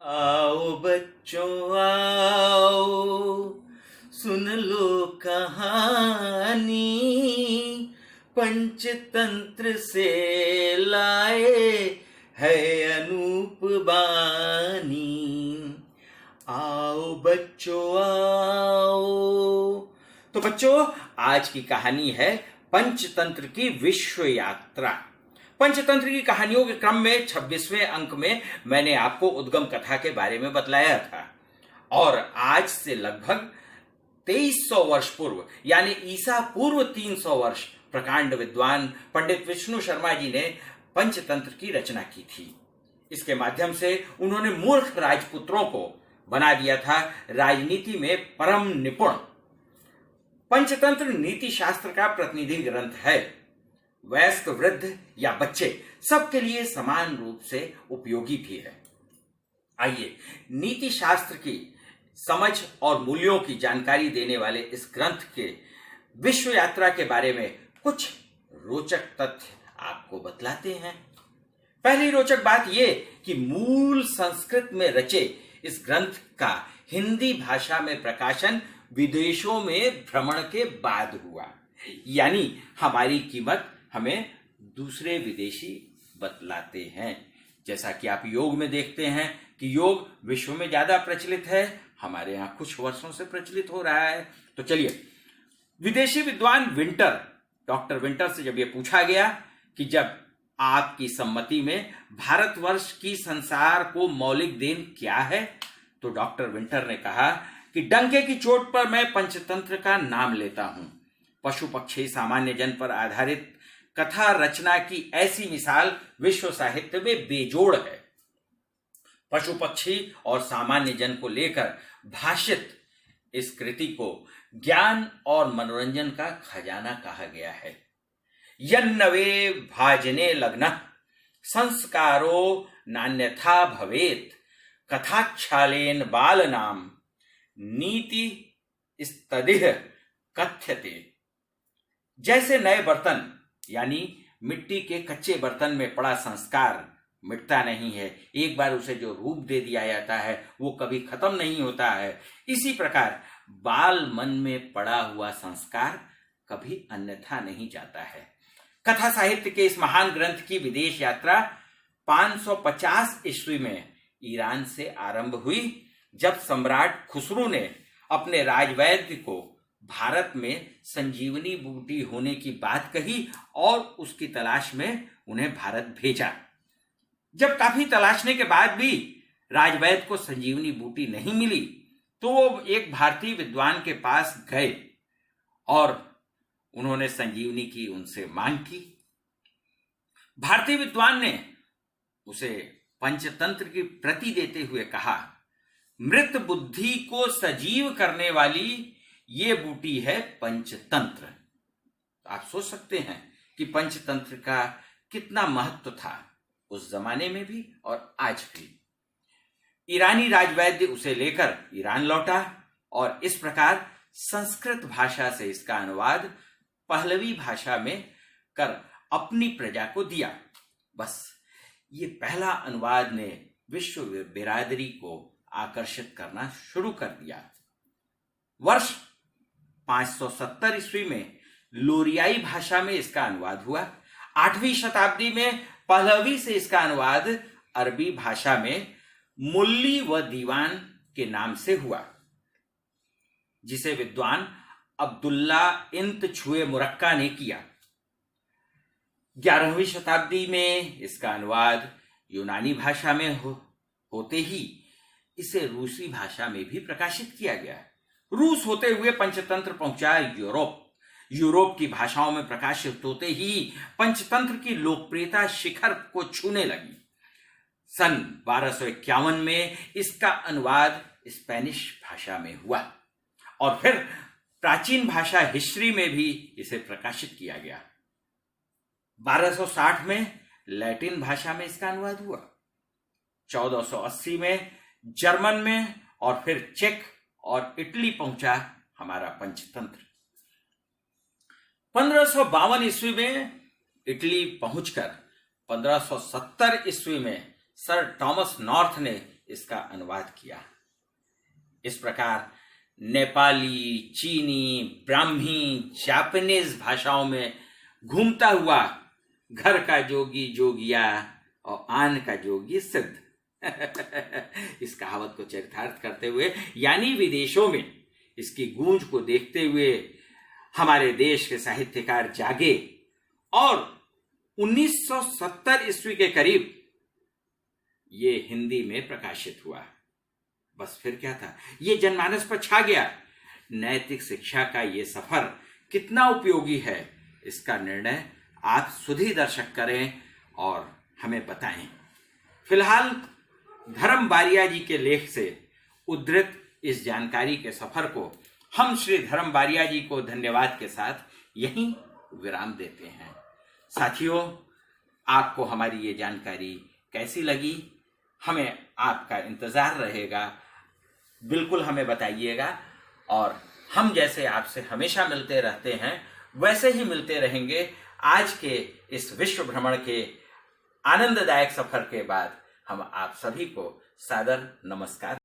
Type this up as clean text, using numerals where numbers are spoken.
आओ बच्चों आओ, सुन लो कहानी, पंचतंत्र से लाए है अनूप बानी। आओ बच्चों आओ। तो बच्चों, आज की कहानी है पंचतंत्र की विश्व यात्रा। पंचतंत्र की कहानियों के क्रम में 26वें अंक में मैंने आपको उद्गम कथा के बारे में बतलाया था और आज से लगभग 2300 वर्ष पूर्व यानी ईसा पूर्व 300 वर्ष प्रकांड विद्वान पंडित विष्णु शर्मा जी ने पंचतंत्र की रचना की थी। इसके माध्यम से उन्होंने मूर्ख राजपुत्रों को बना दिया था राजनीति में परम निपुण। पंचतंत्र नीति शास्त्र का प्रतिनिधि ग्रंथ है। वयस्क, वृद्ध या बच्चे सबके लिए समान रूप से उपयोगी भी है। आइए नीति शास्त्र की समझ और मूल्यों की जानकारी देने वाले इस ग्रंथ के विश्व यात्रा के बारे में कुछ रोचक तथ्य आपको बतलाते हैं। पहली रोचक बात यह कि मूल संस्कृत में रचे इस ग्रंथ का हिंदी भाषा में प्रकाशन विदेशों में भ्रमण के बाद हुआ, यानी हमारी कीमत हमें दूसरे विदेशी बतलाते हैं। जैसा कि आप योग में देखते हैं कि योग विश्व में ज्यादा प्रचलित है, हमारे यहां कुछ वर्षों से प्रचलित हो रहा है। तो चलिए, विदेशी विद्वान विंटर, डॉक्टर विंटर से जब यह पूछा गया कि जब आपकी सम्मति में भारतवर्ष की संसार को मौलिक देन क्या है, तो डॉक्टर विंटर ने कहा कि डंके की चोट पर मैं पंचतंत्र का नाम लेता हूं। पशु पक्षी सामान्य जन पर आधारित कथा रचना की ऐसी मिसाल विश्व साहित्य में बेजोड़ है। पशु पक्षी और सामान्य जन को लेकर भाषित इस कृति को ज्ञान और मनोरंजन का खजाना कहा गया है। यन्नवे भाजने लग्न संस्कारो नान्यथा भवेत, कथाक्षालेन बाल नाम नीति स्तदिह कथ्यते। जैसे नए बर्तन यानी मिट्टी के कच्चे बर्तन में पड़ा संस्कार मिटता नहीं है, एक बार उसे जो रूप दे दिया जाता है वो कभी खत्म नहीं होता है, इसी प्रकार बाल मन में पड़ा हुआ संस्कार कभी अन्यथा नहीं जाता है। कथा साहित्य के इस महान ग्रंथ की विदेश यात्रा 550 ईस्वी में ईरान से आरंभ हुई, जब सम्राट खुसरू ने अपने राजवैद्य को भारत में संजीवनी बूटी होने की बात कही और उसकी तलाश में उन्हें भारत भेजा। जब काफी तलाशने के बाद भी राजवैद्य को संजीवनी बूटी नहीं मिली, तो वो एक भारतीय विद्वान के पास गए और उन्होंने संजीवनी की उनसे मांग की। भारतीय विद्वान ने उसे पंचतंत्र की प्रति देते हुए कहा, मृत बुद्धि को सजीव करने वाली ये बूटी है पंचतंत्र। आप सोच सकते हैं कि पंचतंत्र का कितना महत्व था उस जमाने में भी और आज भी। ईरानी राजवैद्य उसे लेकर ईरान लौटा और इस प्रकार संस्कृत भाषा से इसका अनुवाद पहलवी भाषा में कर अपनी प्रजा को दिया। बस ये पहला अनुवाद ने विश्व बिरादरी को आकर्षित करना शुरू कर दिया। वर्ष 570 ईस्वी में लोरियाई भाषा में इसका अनुवाद हुआ। 8वीं शताब्दी में पहलवी से इसका अनुवाद अरबी भाषा में मुल्ली व दीवान के नाम से हुआ, जिसे विद्वान अब्दुल्ला इंत छुए मुरक्का ने किया। 11वीं शताब्दी में इसका अनुवाद यूनानी भाषा में होते ही इसे रूसी भाषा में भी प्रकाशित किया गया। रूस होते हुए पंचतंत्र पहुंचा यूरोप की भाषाओं में प्रकाशित होते ही पंचतंत्र की लोकप्रियता शिखर को छूने लगी। सन 1251 में इसका अनुवाद स्पेनिश भाषा में हुआ और फिर प्राचीन भाषा हिस्ट्री में भी इसे प्रकाशित किया गया। 1260 में लैटिन भाषा में इसका अनुवाद हुआ। 1480 में जर्मन में और फिर चेक और इटली पहुंचा हमारा पंचतंत्र। 1552 ईस्वी में इटली पहुंचकर 1570 ईस्वी में सर टॉमस नॉर्थ ने इसका अनुवाद किया। इस प्रकार नेपाली, चीनी, ब्राह्मी, जापानीज भाषाओं में घूमता हुआ घर का जोगी जोगिया और आन का जोगी सिद्ध इस कहावत को चरितार्थ करते हुए, यानी विदेशों में इसकी गूंज को देखते हुए हमारे देश के साहित्यकार जागे और 1970 ईस्वी के करीब ये हिंदी में प्रकाशित हुआ। बस फिर क्या था, ये जनमानस पर छा गया। नैतिक शिक्षा का ये सफर कितना उपयोगी है, इसका निर्णय आप सुधी दर्शक करें और हमें बताएं। फिलहाल धर्म बारिया जी के लेख से उद्धृत इस जानकारी के सफर को हम श्री धर्म बारिया जी को धन्यवाद के साथ यहीं विराम देते हैं। साथियों, आपको हमारी ये जानकारी कैसी लगी, हमें आपका इंतजार रहेगा। बिल्कुल हमें बताइएगा और हम जैसे आपसे हमेशा मिलते रहते हैं वैसे ही मिलते रहेंगे। आज के इस विश्व भ्रमण के आनंददायक सफर के बाद हम आप सभी को सादर नमस्कार।